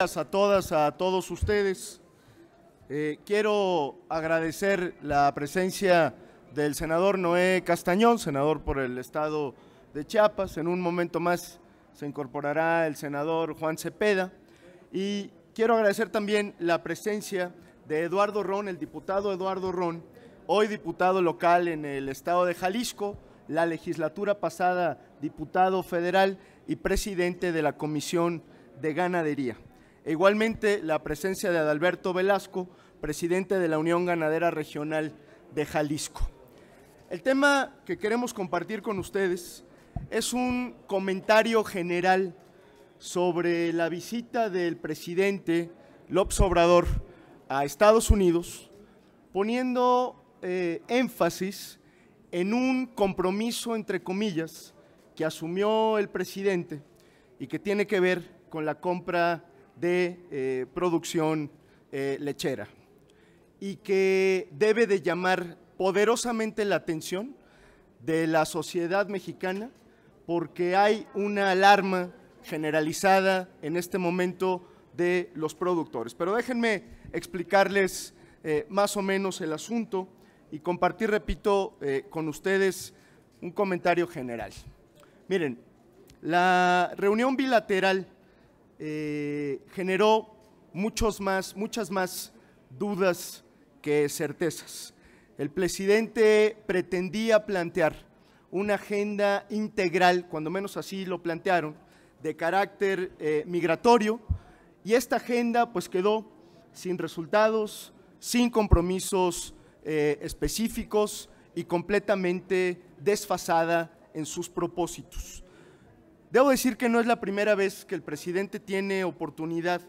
A todas, a todos ustedes. Quiero agradecer la presencia del senador Noé Castañón, senador por el estado de Chiapas. En un momento más se incorporará el senador Juan Cepeda. Y quiero agradecer también la presencia de Eduardo Ron, el diputado Eduardo Ron, hoy diputado local en el estado de Jalisco, la legislatura pasada diputado federal y presidente de la Comisión de Ganadería. E igualmente la presencia de Adalberto Velasco, presidente de la Unión Ganadera Regional de Jalisco. El tema que queremos compartir con ustedes es un comentario general sobre la visita del presidente López Obrador a Estados Unidos, poniendo énfasis en un compromiso, entre comillas, que asumió el presidente y que tiene que ver con la compra de producción lechera, y que debe de llamar poderosamente la atención de la sociedad mexicana, porque hay una alarma generalizada en este momento de los productores. Pero déjenme explicarles más o menos el asunto y compartir, repito, con ustedes un comentario general. Miren, la reunión bilateral generó muchas más dudas que certezas. El presidente pretendía plantear una agenda integral, cuando menos así lo plantearon, de carácter migratorio, y esta agenda pues quedó sin resultados, sin compromisos específicos y completamente desfasada en sus propósitos. Debo decir que no es la primera vez que el presidente tiene oportunidad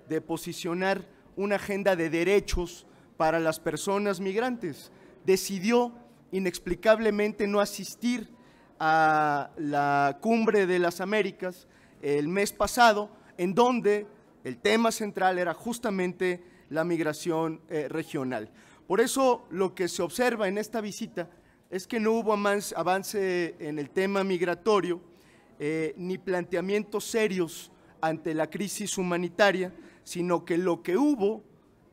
de posicionar una agenda de derechos para las personas migrantes. Decidió inexplicablemente no asistir a la Cumbre de las Américas el mes pasado, en donde el tema central era justamente la migración regional. Por eso lo que se observa en esta visita es que no hubo avance en el tema migratorio, ni planteamientos serios ante la crisis humanitaria, sino que lo que hubo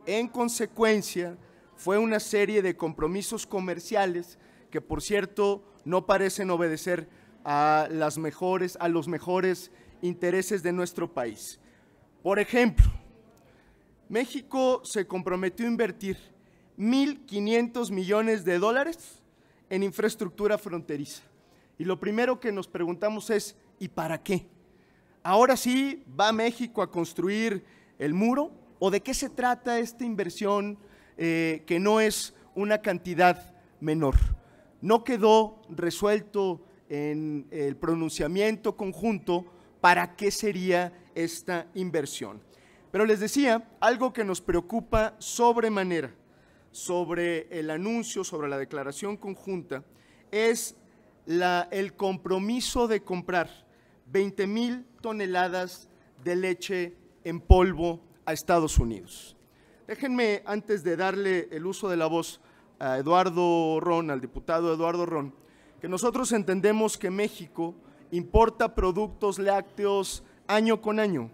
en consecuencia fue una serie de compromisos comerciales que, por cierto, no parecen obedecer a los mejores intereses de nuestro país. Por ejemplo, México se comprometió a invertir 1.500 millones de dólares en infraestructura fronteriza. Y lo primero que nos preguntamos es, ¿y para qué? ¿Ahora sí va México a construir el muro? ¿O de qué se trata esta inversión que no es una cantidad menor? No quedó resuelto en el pronunciamiento conjunto para qué sería esta inversión. Pero les decía, algo que nos preocupa sobremanera sobre el anuncio, sobre la declaración conjunta, es el compromiso de comprar 20,000 toneladas de leche en polvo a Estados Unidos. Déjenme, antes de darle el uso de la voz a Eduardo Ron, al diputado Eduardo Ron, que nosotros entendemos que México importa productos lácteos año con año,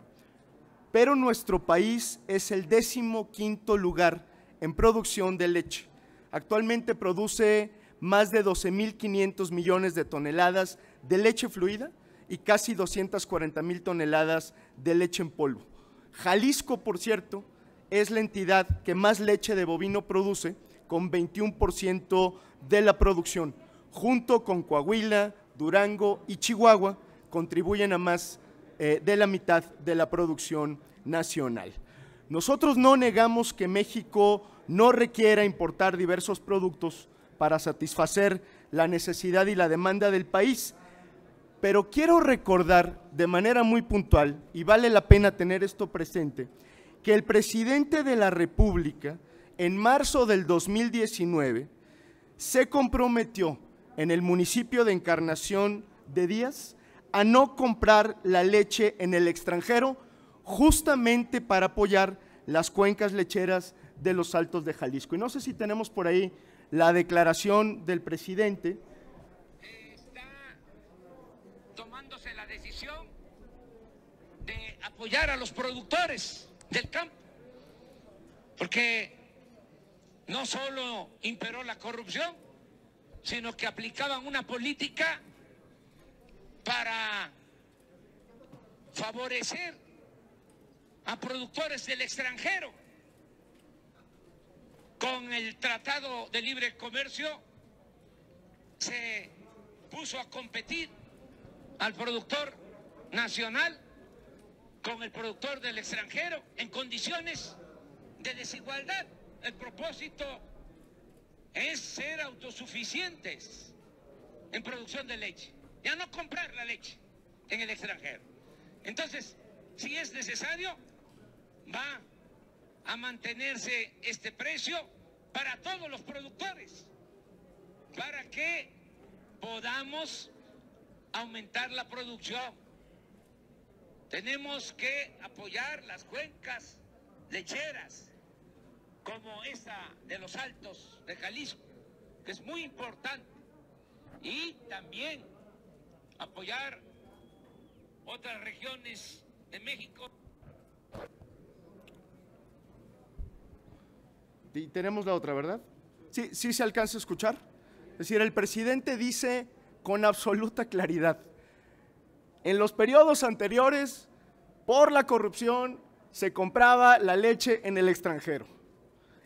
pero nuestro país es el 15º lugar en producción de leche. Actualmente produce más de 12,500 millones de toneladas de leche fluida y casi 240,000 toneladas de leche en polvo. Jalisco, por cierto, es la entidad que más leche de bovino produce, con 21% de la producción. Junto con Coahuila, Durango y Chihuahua, contribuyen a más de la mitad de la producción nacional. Nosotros no negamos que México no requiera importar diversos productos para satisfacer la necesidad y la demanda del país, pero quiero recordar de manera muy puntual, y vale la pena tener esto presente, que el presidente de la República, en marzo del 2019, se comprometió en el municipio de Encarnación de Díaz a no comprar la leche en el extranjero, justamente para apoyar las cuencas lecheras de los Altos de Jalisco. Y no sé si tenemos por ahí la declaración del presidente. Está tomándose la decisión de apoyar apoyar a los productores del campo, porque no solo imperó la corrupción, sino que aplicaban una política para favorecer a productores del extranjero. Con el Tratado de Libre Comercio se puso a competir al productor nacional con el productor del extranjero en condiciones de desigualdad. El propósito es ser autosuficientes en producción de leche, ya no comprar la leche en el extranjero. Entonces, si es necesario, va a mantenerse este precio para todos los productores, para que podamos aumentar la producción. Tenemos que apoyar las cuencas lecheras, como esta de los Altos de Jalisco, que es muy importante, y también apoyar otras regiones de México. Y tenemos la otra, ¿verdad? Sí se alcanza a escuchar. Es decir, el presidente dice con absoluta claridad: en los periodos anteriores, por la corrupción, se compraba la leche en el extranjero.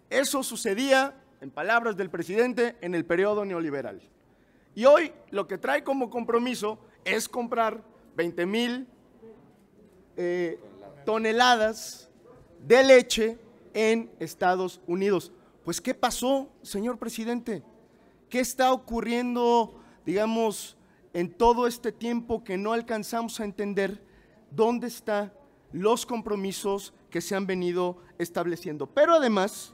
Eso sucedía, en palabras del presidente, en el periodo neoliberal. Y hoy lo que trae como compromiso es comprar 20,000 toneladas de leche en Estados Unidos. Pues, ¿qué pasó, señor presidente? ¿Qué está ocurriendo, digamos, en todo este tiempo que no alcanzamos a entender dónde están los compromisos que se han venido estableciendo? Pero además,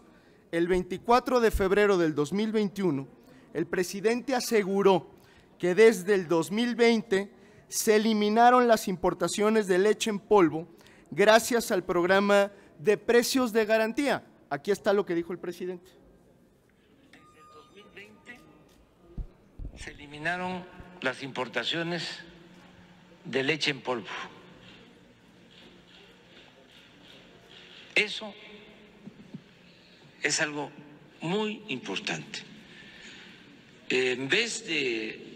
el 24 de febrero del 2021, el presidente aseguró que desde el 2020 se eliminaron las importaciones de leche en polvo gracias al programa de precios de garantía. Aquí está lo que dijo el presidente. Desde el 2020 se eliminaron las importaciones de leche en polvo. Eso es algo muy importante. En vez de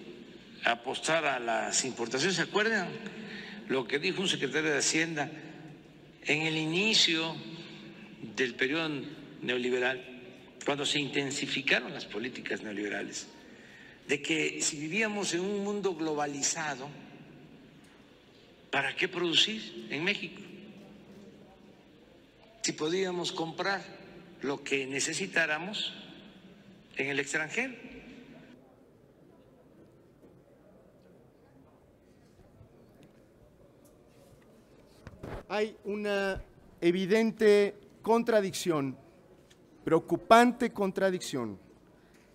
apostar a las importaciones, ¿se acuerdan lo que dijo un secretario de Hacienda en el inicio del periodo neoliberal, cuando se intensificaron las políticas neoliberales? De que si vivíamos en un mundo globalizado, ¿para qué producir en México? Si podíamos comprar lo que necesitáramos en el extranjero. Hay una evidente contradicción, preocupante contradicción,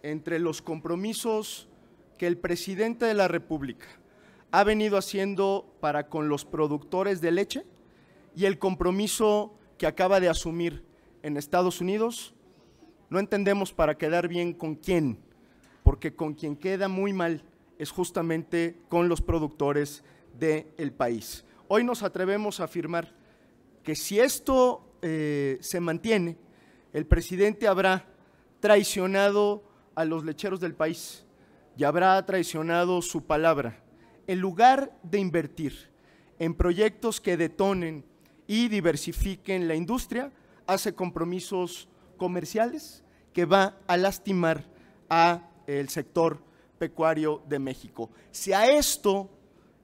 entre los compromisos que el presidente de la República ha venido haciendo para con los productores de leche y el compromiso que acaba de asumir en Estados Unidos. No entendemos para quedar bien con quién, porque con quien queda muy mal es justamente con los productores del país. Hoy nos atrevemos a afirmar que si esto se mantiene, el presidente habrá traicionado a los lecheros del país y habrá traicionado su palabra. En lugar de invertir en proyectos que detonen y diversifiquen la industria, hace compromisos comerciales que va a lastimar al sector pecuario de México. Si a esto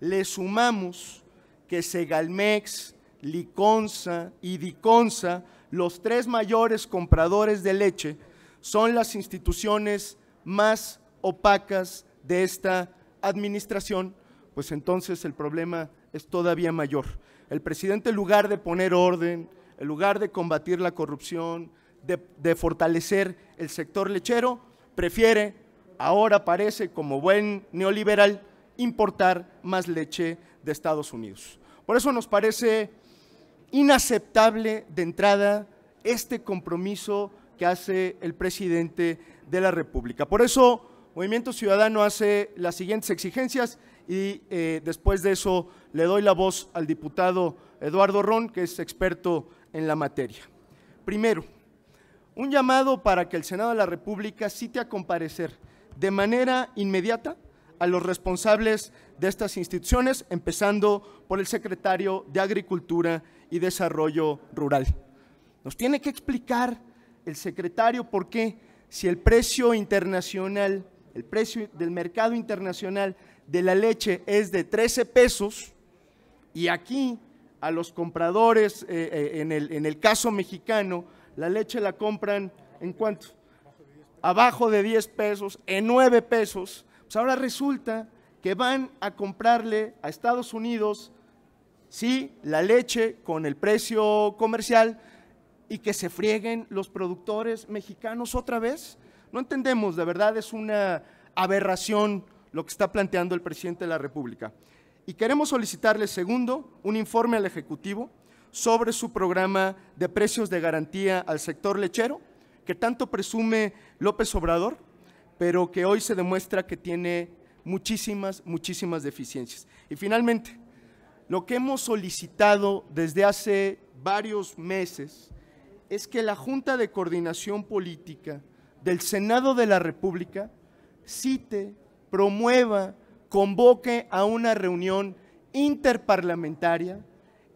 le sumamos que Segalmex, Liconza y Diconza, los tres mayores compradores de leche, son las instituciones más opacas de esta administración, pues entonces el problema es todavía mayor. El presidente, en lugar de poner orden, en lugar de combatir la corrupción, de fortalecer el sector lechero, prefiere, ahora parece como buen neoliberal, importar más leche de Estados Unidos. Por eso nos parece inaceptable de entrada este compromiso que hace el presidente de la República. Por eso, Movimiento Ciudadano hace las siguientes exigencias y después de eso le doy la voz al diputado Eduardo Ron, que es experto en la materia. Primero, un llamado para que el Senado de la República cite a comparecer de manera inmediata a los responsables de estas instituciones, empezando por el secretario de Agricultura y Desarrollo Rural. Nos tiene que explicar el secretario por qué, si el precio internacional, el precio del mercado internacional de la leche es de 13 pesos y aquí a los compradores, en el caso mexicano, la leche la compran ¿en cuánto? Abajo de 10 pesos, en 9 pesos. Pues ahora resulta que van a comprarle a Estados Unidos, sí, la leche con el precio comercial y que se frieguen los productores mexicanos otra vez. No entendemos, de verdad es una aberración lo que está planteando el presidente de la República. Y queremos solicitarle, segundo, un informe al Ejecutivo sobre su programa de precios de garantía al sector lechero, que tanto presume López Obrador, pero que hoy se demuestra que tiene muchísimas deficiencias. Y finalmente, lo que hemos solicitado desde hace varios meses es que la Junta de Coordinación Política del Senado de la República cite, promueva, convoque a una reunión interparlamentaria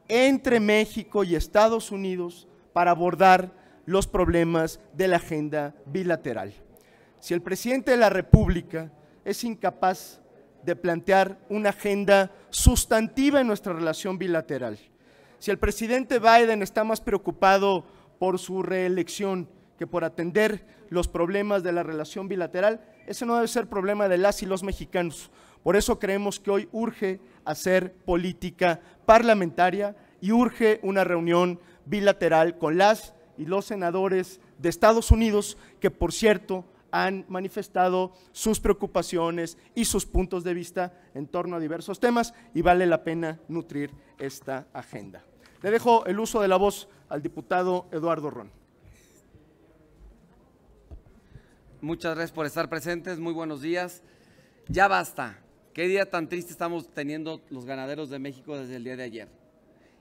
entre México y Estados Unidos para abordar los problemas de la agenda bilateral. Si el presidente de la República es incapaz de plantear una agenda sustantiva en nuestra relación bilateral, si el presidente Biden está más preocupado por su reelección que por atender los problemas de la relación bilateral, ese no debe ser problema de las y los mexicanos. Por eso creemos que hoy urge hacer política parlamentaria y urge una reunión bilateral con las y los senadores de Estados Unidos, que por cierto han manifestado sus preocupaciones y sus puntos de vista en torno a diversos temas y vale la pena nutrir esta agenda. Le dejo el uso de la voz al diputado Eduardo Ron. Muchas gracias por estar presentes, muy buenos días. Ya basta, qué día tan triste estamos teniendo los ganaderos de México desde el día de ayer.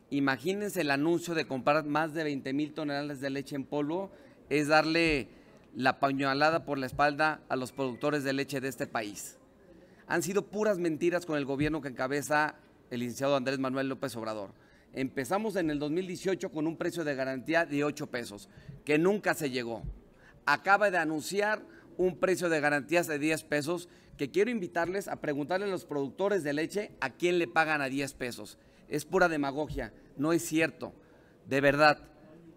Imagínense el anuncio de comprar más de 20,000 toneladas de leche en polvo, es darle la pañuelada por la espalda a los productores de leche de este país. Han sido puras mentiras con el gobierno que encabeza el licenciado Andrés Manuel López Obrador. Empezamos en el 2018 con un precio de garantía de 8 pesos, que nunca se llegó. Acaba de anunciar un precio de garantías de 10 pesos, que quiero invitarles a preguntarle a los productores de leche a quién le pagan a 10 pesos. Es pura demagogia, no es cierto, de verdad,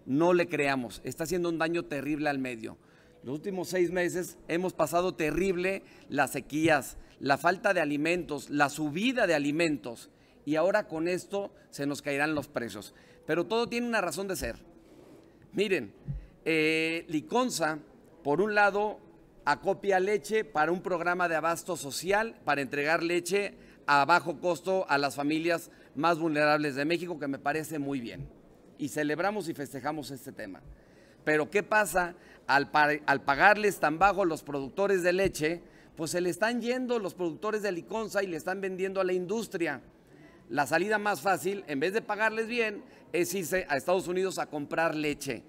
no le creamos, está haciendo un daño terrible al medio. Los últimos 6 meses hemos pasado terrible las sequías, la falta de alimentos, la subida de alimentos y ahora con esto se nos caerán los precios. Pero todo tiene una razón de ser. Miren, Liconza, por un lado, acopia leche para un programa de abasto social para entregar leche a bajo costo a las familias más vulnerables de México, que me parece muy bien. Y celebramos y festejamos este tema. Pero ¿qué pasa? Al pagarles tan bajo los productores de leche, pues se le están yendo los productores de Liconza y le están vendiendo a la industria. La salida más fácil, en vez de pagarles bien, es irse a Estados Unidos a comprar leche.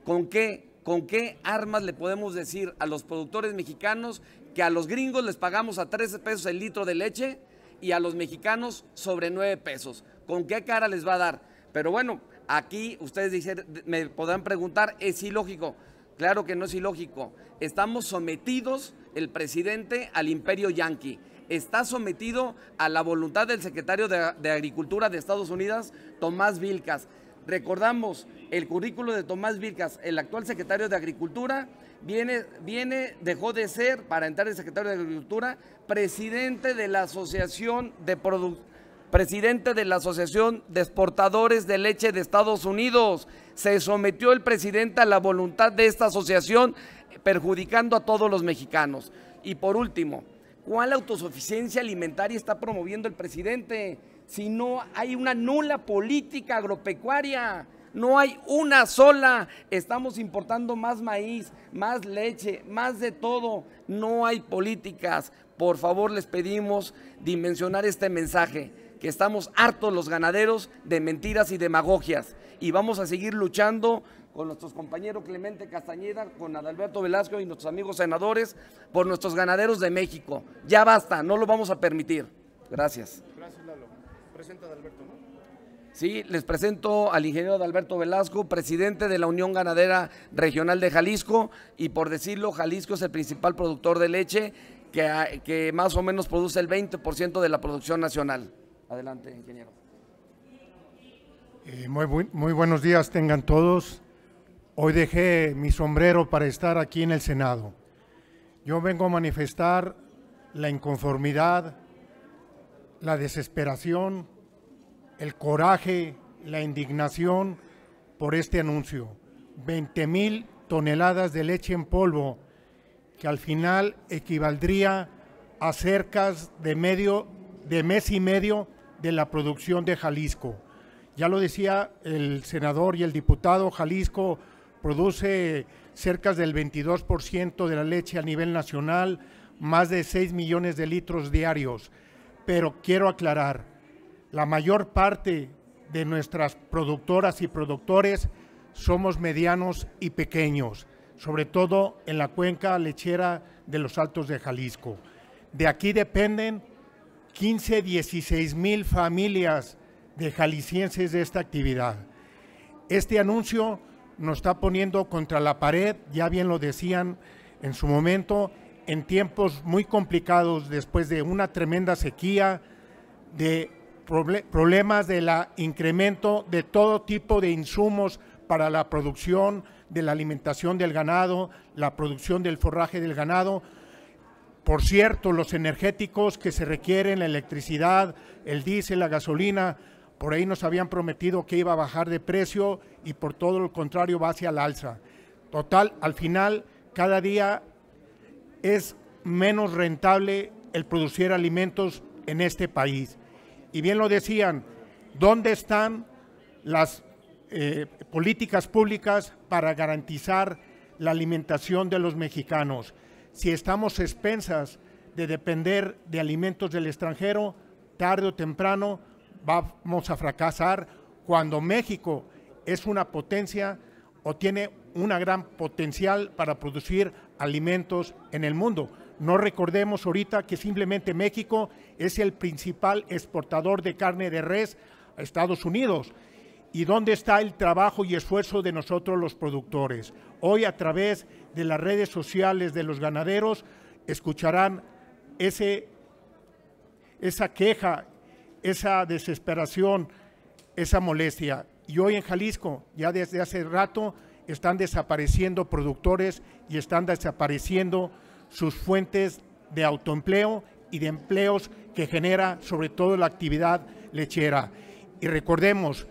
¿Con qué armas le podemos decir a los productores mexicanos que a los gringos les pagamos a 13 pesos el litro de leche y a los mexicanos sobre 9 pesos? ¿Con qué cara les va a dar? Pero bueno, aquí ustedes dicen, me podrán preguntar, ¿es ilógico? Claro que no es ilógico. Estamos sometidos, el presidente, al imperio yanqui. Está sometido a la voluntad del secretario de Agricultura de Estados Unidos, Tomás Vilcas. Recordamos el currículo de Tomás Vilcas, el actual secretario de Agricultura, dejó de ser, para entrar el secretario de Agricultura, presidente de la Asociación de Exportadores de Leche de Estados Unidos. Se sometió el presidente a la voluntad de esta asociación, perjudicando a todos los mexicanos. Y por último, ¿cuál autosuficiencia alimentaria está promoviendo el presidente? Si no hay una nula política agropecuaria, no hay una sola. Estamos importando más maíz, más leche, más de todo. No hay políticas. por favor les pedimos dimensionar este mensaje, que estamos hartos los ganaderos de mentiras y demagogias, y vamos a seguir luchando con nuestros compañeros Clemente Castañeda, con Adalberto Velasco y nuestros amigos senadores, por nuestros ganaderos de México. Ya basta, no lo vamos a permitir. Gracias. Gracias, Lalo. Presenta a Adalberto, ¿no? Sí, les presento al ingeniero Adalberto Velasco, presidente de la Unión Ganadera Regional de Jalisco, y por decirlo, Jalisco es el principal productor de leche, que más o menos produce el 20% de la producción nacional. Adelante, ingeniero. Muy buenos días tengan todos. Hoy dejé mi sombrero para estar aquí en el Senado. Yo vengo a manifestar la inconformidad, la desesperación, el coraje, la indignación por este anuncio. 20,000 toneladas de leche en polvo, que al final equivaldría a cerca de mes y medio de la producción de Jalisco. Ya lo decía el senador y el diputado, Jalisco produce cerca del 22% de la leche a nivel nacional, más de 6 millones de litros diarios. Pero quiero aclarar, la mayor parte de nuestras productoras y productores somos medianos y pequeños, sobre todo en la cuenca lechera de los Altos de Jalisco. De aquí dependen 16,000 familias de jaliscienses de esta actividad. Este anuncio nos está poniendo contra la pared, ya bien lo decían en su momento, en tiempos muy complicados después de una tremenda sequía, de problemas de la incremento de todo tipo de insumos para la producción de la alimentación del ganado, la producción del forraje del ganado. Por cierto, los energéticos que se requieren, la electricidad, el diésel, la gasolina, por ahí nos habían prometido que iba a bajar de precio y por todo lo contrario va hacia el alza. Total, al final, cada día es menos rentable el producir alimentos en este país. Y bien lo decían, ¿dónde están las políticas públicas para garantizar la alimentación de los mexicanos? Si estamos a expensas de depender de alimentos del extranjero, tarde o temprano vamos a fracasar, cuando México es una potencia o tiene una gran potencial para producir alimentos en el mundo. No recordemos ahorita que simplemente México es el principal exportador de carne de res a Estados Unidos. ¿Y dónde está el trabajo y esfuerzo de nosotros los productores? Hoy, a través de las redes sociales de los ganaderos, escucharán esa queja, esa desesperación, esa molestia. Y hoy en Jalisco, ya desde hace rato, están desapareciendo productores y están desapareciendo sus fuentes de autoempleo y de empleos que genera sobre todo la actividad lechera. Y recordemos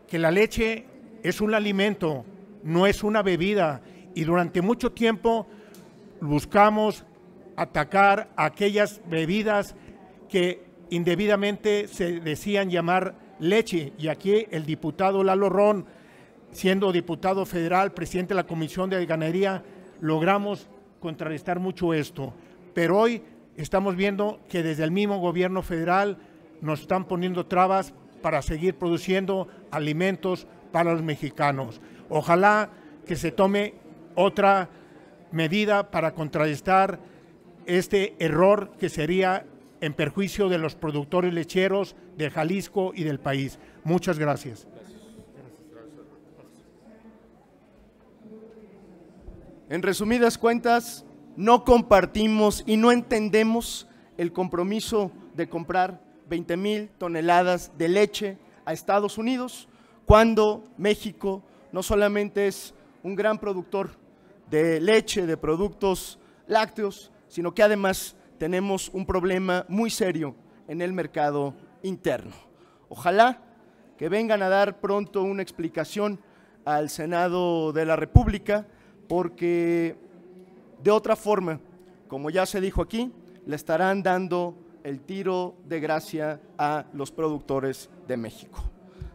que la leche es un alimento, no es una bebida, y durante mucho tiempo buscamos atacar aquellas bebidas que indebidamente se decían llamar leche, y aquí el diputado Lalo Ron, siendo diputado federal, presidente de la Comisión de Ganadería, logramos contrarrestar mucho esto, pero hoy estamos viendo que desde el mismo gobierno federal nos están poniendo trabas para seguir produciendo alimentos para los mexicanos. Ojalá que se tome otra medida para contrarrestar este error que sería en perjuicio de los productores lecheros de Jalisco y del país. Muchas gracias. En resumidas cuentas, no compartimos y no entendemos el compromiso de comprar 20,000 toneladas de leche a Estados Unidos, cuando México no solamente es un gran productor de leche, de productos lácteos, sino que además tenemos un problema muy serio en el mercado interno. Ojalá que vengan a dar pronto una explicación al Senado de la República, porque de otra forma, como ya se dijo aquí, le estarán dando el tiro de gracia a los productores de México.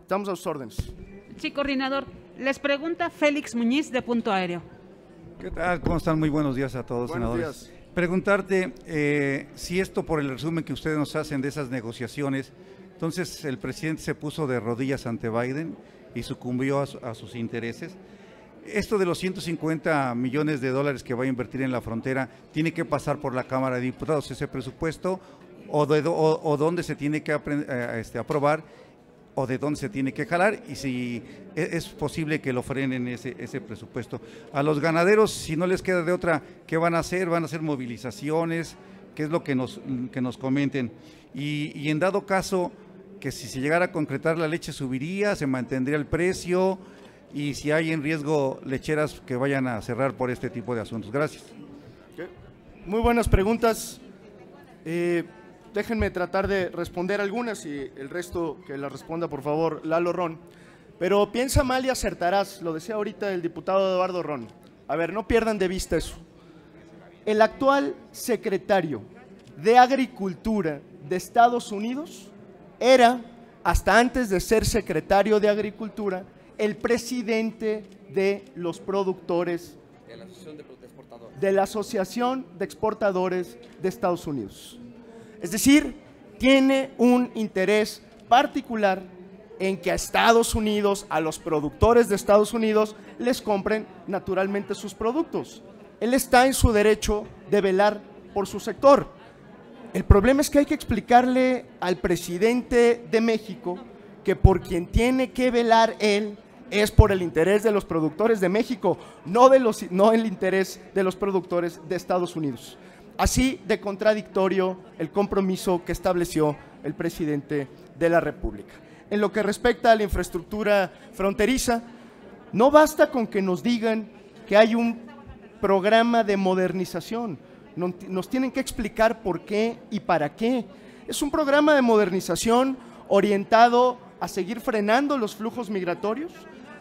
Estamos a sus órdenes. Sí, coordinador. Les pregunta Félix Muñiz, de Punto Aéreo. ¿Qué tal? ¿Cómo están? Muy buenos días a todos, Buenos senadores. días. Preguntarte si esto, por el resumen que ustedes nos hacen de esas negociaciones, entonces el presidente se puso de rodillas ante Biden y sucumbió a sus intereses. Esto de los 150 millones de dólares que va a invertir en la frontera, ¿tiene que pasar por la Cámara de Diputados ese presupuesto o dónde se tiene que aprobar o de dónde se tiene que jalar, y si es posible que lo frenen ese presupuesto? A los ganaderos, si no les queda de otra, ¿qué van a hacer? ¿Van a hacer movilizaciones? ¿Qué es lo que nos comenten? Y en dado caso que si se llegara a concretar, la leche subiría, se mantendría el precio, y si hay en riesgo lecheras que vayan a cerrar por este tipo de asuntos. Gracias. Muy buenas preguntas. Déjenme tratar de responder algunas y el resto que la responda, por favor, Lalo Ron. Pero piensa mal y acertarás, lo decía ahorita el diputado Eduardo Ron. A ver, no pierdan de vista eso. El actual secretario de Agricultura de Estados Unidos era, hasta antes de ser secretario de Agricultura, el presidente de los productores de la Asociación de Exportadores de Estados Unidos. Es decir, tiene un interés particular en que a Estados Unidos, a los productores de Estados Unidos, les compren naturalmente sus productos. Él está en su derecho de velar por su sector. El problema es que hay que explicarle al presidente de México que por quien tiene que velar él es por el interés de los productores de México, no el interés de los productores de Estados Unidos. Así de contradictorio el compromiso que estableció el presidente de la República. En lo que respecta a la infraestructura fronteriza, no basta con que nos digan que hay un programa de modernización, nos tienen que explicar por qué y para qué. Es un programa de modernización orientado a seguir frenando los flujos migratorios,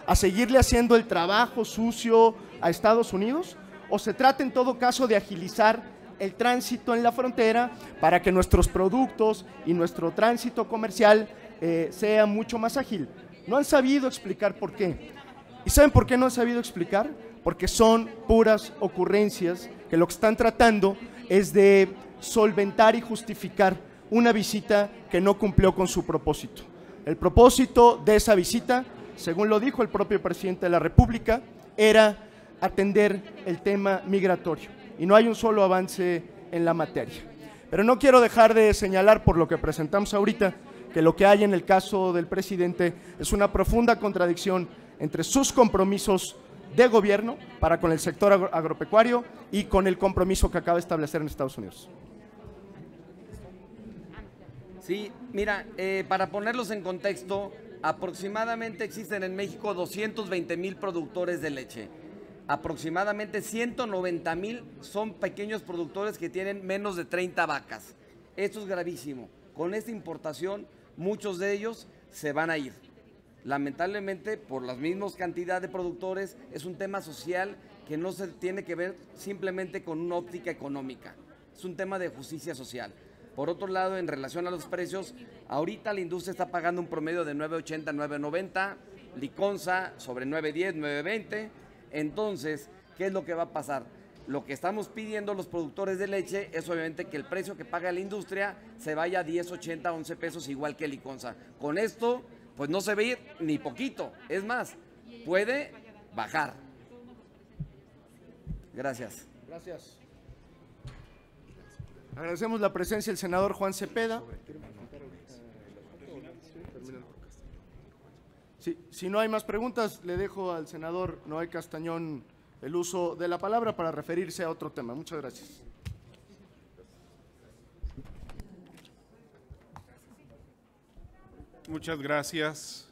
a seguirle haciendo el trabajo sucio a Estados Unidos, o se trata en todo caso de agilizar el tránsito en la frontera para que nuestros productos y nuestro tránsito comercial sea mucho más ágil. No han sabido explicar por qué. ¿Y saben por qué no han sabido explicar? Porque son puras ocurrencias que lo que están tratando es de solventar y justificar una visita que no cumplió con su propósito. El propósito de esa visita, según lo dijo el propio presidente de la República, era atender el tema migratorio, y no hay un solo avance en la materia. Pero no quiero dejar de señalar, por lo que presentamos ahorita, que lo que hay en el caso del presidente es una profunda contradicción entre sus compromisos de gobierno para con el sector agropecuario y con el compromiso que acaba de establecer en Estados Unidos. Sí, mira, para ponerlos en contexto, aproximadamente existen en México 220,000 productores de leche. Aproximadamente 190,000 son pequeños productores que tienen menos de 30 vacas. Esto es gravísimo. Con esta importación, muchos de ellos se van a ir. Lamentablemente, por la misma cantidad de productores, es un tema social que no se tiene que ver simplemente con una óptica económica. Es un tema de justicia social. Por otro lado, en relación a los precios, ahorita la industria está pagando un promedio de 9.80, 9.90, liconza sobre 9.10, 9.20. Entonces, ¿qué es lo que va a pasar? Lo que estamos pidiendo los productores de leche es obviamente que el precio que paga la industria se vaya a 10.80, 11 pesos, igual que liconza. Con esto, pues no se ve ir ni poquito. Es más, puede bajar. Gracias. Gracias. Agradecemos la presencia del senador Juan Cepeda. Si no hay más preguntas, le dejo al senador Noé Castañón el uso de la palabra para referirse a otro tema. Muchas gracias. Muchas gracias.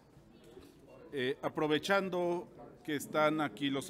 Aprovechando que están aquí los